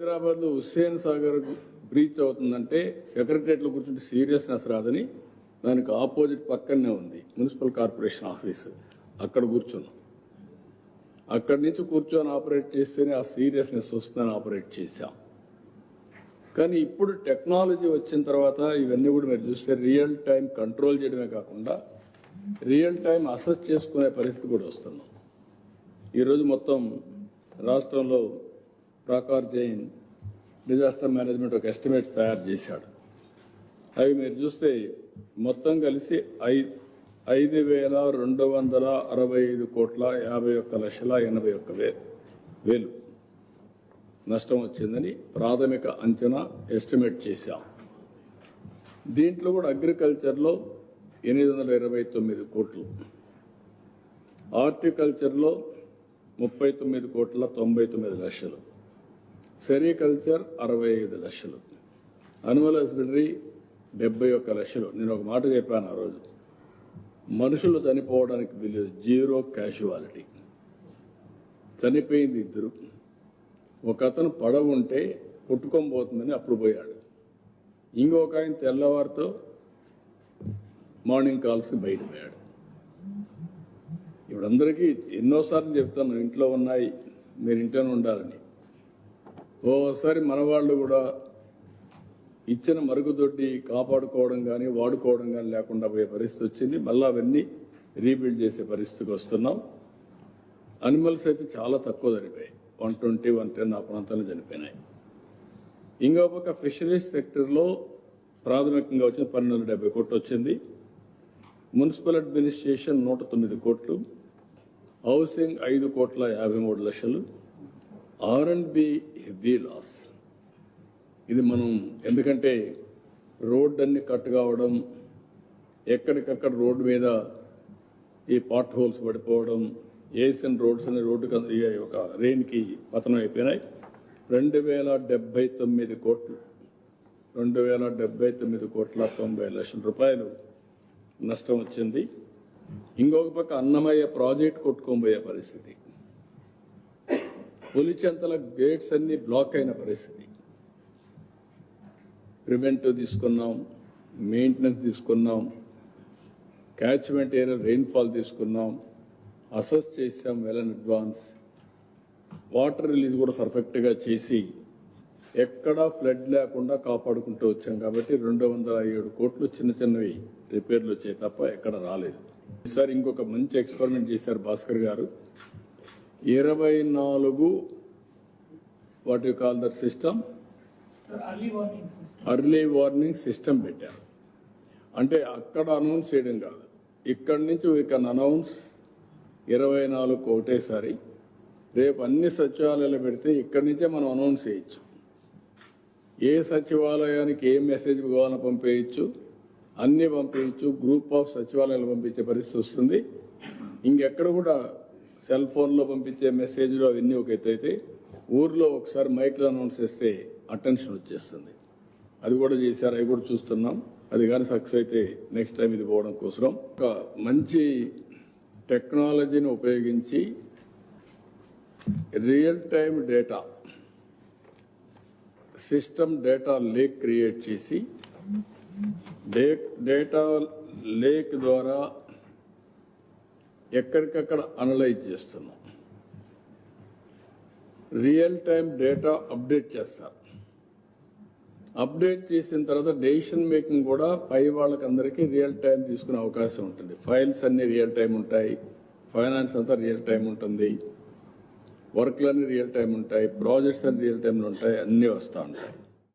హైదరాబాద్లో హుస్సేన్ సాగర్ బ్రీచ్ అవుతుందంటే సెక్రటరియట్లో కూర్చుంటే సీరియస్నెస్ రాదని దానికి ఆపోజిట్ పక్కనే ఉంది మున్సిపల్ కార్పొరేషన్ ఆఫీసు. అక్కడ కూర్చున్నాం. అక్కడి నుంచి కూర్చొని ఆపరేట్ చేస్తేనే ఆ సీరియస్నెస్ వస్తుందని ఆపరేట్ చేశాం. కానీ ఇప్పుడు టెక్నాలజీ వచ్చిన తర్వాత ఇవన్నీ కూడా మీరు చూస్తే రియల్ టైం కంట్రోల్ చేయడమే కాకుండా రియల్ టైం అసెస్ చేసుకునే పరిస్థితి కూడా వస్తున్నాం. ఈరోజు మొత్తం రాష్ట్రంలో ప్రాకార్ జైన్ డిజాస్టర్ మేనేజ్మెంట్ ఒక ఎస్టిమేట్స్ తయారు చేశాడు. అవి మీరు చూస్తే మొత్తం కలిసి 5,265,51,81,81,000 నష్టం వచ్చిందని ప్రాథమిక అంచనా ఎస్టిమేట్ చేశాం. దీంట్లో కూడా అగ్రికల్చర్లో 829 కోట్లు, హార్టికల్చర్లో 39,99,00,000, సెరికల్చర్ 65 లక్షలు, అనిమల్ హస్బెండరీ 71 లక్షలు. నేను ఒక మాట చెప్పాను ఆ రోజు, మనుషులు చనిపోవడానికి వీలు, జీరో క్యాజువాలిటీ. చనిపోయింది 2. ఒక అతను పడవ ఉంటే కొట్టుకొని పోతుందని అప్పుడు పోయాడు. ఇంకొక ఆయన తెల్లవారితో మార్నింగ్ కాల్స్కి బయటపోయాడు. ఇప్పుడు అందరికీ ఎన్నోసార్లు చెప్తాను, ఇంట్లో ఉన్నాయి మీరు ఇంట్లోనే ఉండాలని. ఓసారి మన వాళ్ళు కూడా ఇచ్చిన మరుగుదొడ్డి కాపాడుకోవడం కానీ వాడుకోవడం కానీ లేకుండా పోయే పరిస్థితి వచ్చింది. మళ్ళీ అవన్నీ రీబిల్డ్ చేసే పరిస్థితికి వస్తున్నాం. అనిమల్స్ అయితే చాలా తక్కువ చనిపోయాయి, 120, 110 ఆ ప్రాంతాల్లో చనిపోయినాయి. ఇంకో పక్క ఫిషరీస్ సెక్టర్లో ప్రాథమికంగా వచ్చిన 1270 కోట్లు వచ్చింది. మున్సిపల్ అడ్మినిస్ట్రేషన్ 109 కోట్లు, హౌసింగ్ 5,53,00,000, R&B హెవీ లాస్. ఇది మనం ఎందుకంటే రోడ్డు అన్ని కట్ కావడం, ఎక్కడికక్కడ రోడ్డు మీద ఈ పాట్ హోల్స్ పడిపోవడం, ఏసియన్ రోడ్స్ అనే రోడ్డు ఒక రెయిన్కి పతనం అయిపోయినాయి. 2,079 కోట్లు, 2,079,90,00,000 రూపాయలు నష్టం వచ్చింది. ఇంకొక పక్క అన్నమయ్య ప్రాజెక్ట్ కొట్టుకోబోయే పరిస్థితి, పులిచెంతల గేట్స్ అన్ని బ్లాక్ అయిన పరిస్థితి. ప్రివెంటివ్ తీసుకున్నాం, మెయింటెనెన్స్ తీసుకున్నాం, క్యాచ్మెంట్ ఏరియా రెయిన్ఫాల్ తీసుకున్నాం, అసెస్ చేసాం well in advance, water release కూడా పర్ఫెక్ట్గా చేసి ఎక్కడా ఫ్లడ్ లేకుండా కాపాడుకుంటూ వచ్చాం. కాబట్టి 207 కోట్లు చిన్న చిన్నవి రిపేర్లు వచ్చాయి తప్ప ఎక్కడ రాలేదు. ఈసారి ఇంకొక మంచి ఎక్స్పెరిమెంట్ చేశారు భాస్కర్ గారు. 24 what you call that system, early warning system పెట్టారు. అంటే అక్కడ అనౌన్స్ చేయడం కాదు, ఇక్కడి నుంచి వీ కెన్ అనౌన్స్ 24 ఒకటేసారి. రేపు అన్ని సచివాలయాలు పెడితే ఇక్కడి నుంచే మనం అనౌన్స్ చేయొచ్చు. ఏ సచివాలయానికి ఏ మెసేజ్ కావాలని పంపేయచ్చు, అన్నీ పంపేయచ్చు. గ్రూప్ ఆఫ్ సచివాలయాలు పంపించే పరిస్థితి వస్తుంది. ఇంకెక్కడ కూడా సెల్ ఫోన్లో పంపించే మెసేజ్లు అవన్నీ ఒక ఎత్తు అయితే, ఊర్లో ఒకసారి మైక్లో అనౌన్స్ చేస్తే అటెన్షన్ వచ్చేస్తుంది. అది కూడా చేశారు, అవి కూడా చూస్తున్నాం. అది కానీ సక్సెస్ అయితే నెక్స్ట్ టైం ఇది పోవడం కోసం ఒక మంచి టెక్నాలజీని ఉపయోగించి real time data system, data lake create చేసి డేటా లేక్ ద్వారా ఎక్కడికక్కడ అనలైజ్ చేస్తున్నాం. రియల్ టైం డేటా అప్డేట్ చేస్తారు. అప్డేట్ చేసిన తర్వాత డెసిషన్ మేకింగ్ కూడా పై వాళ్ళకందరికీ రియల్ టైం తీసుకునే అవకాశం ఉంటుంది. ఫైల్స్ అన్ని రియల్ టైం ఉంటాయి, ఫైనాన్స్ అంతా రియల్ టైం ఉంటుంది, వర్క్లన్నీ రియల్ టైం ఉంటాయి, ప్రాజెక్ట్స్ అన్ని రియల్ టైంలో ఉంటాయి, అన్నీ వస్తూ ఉంటాయి.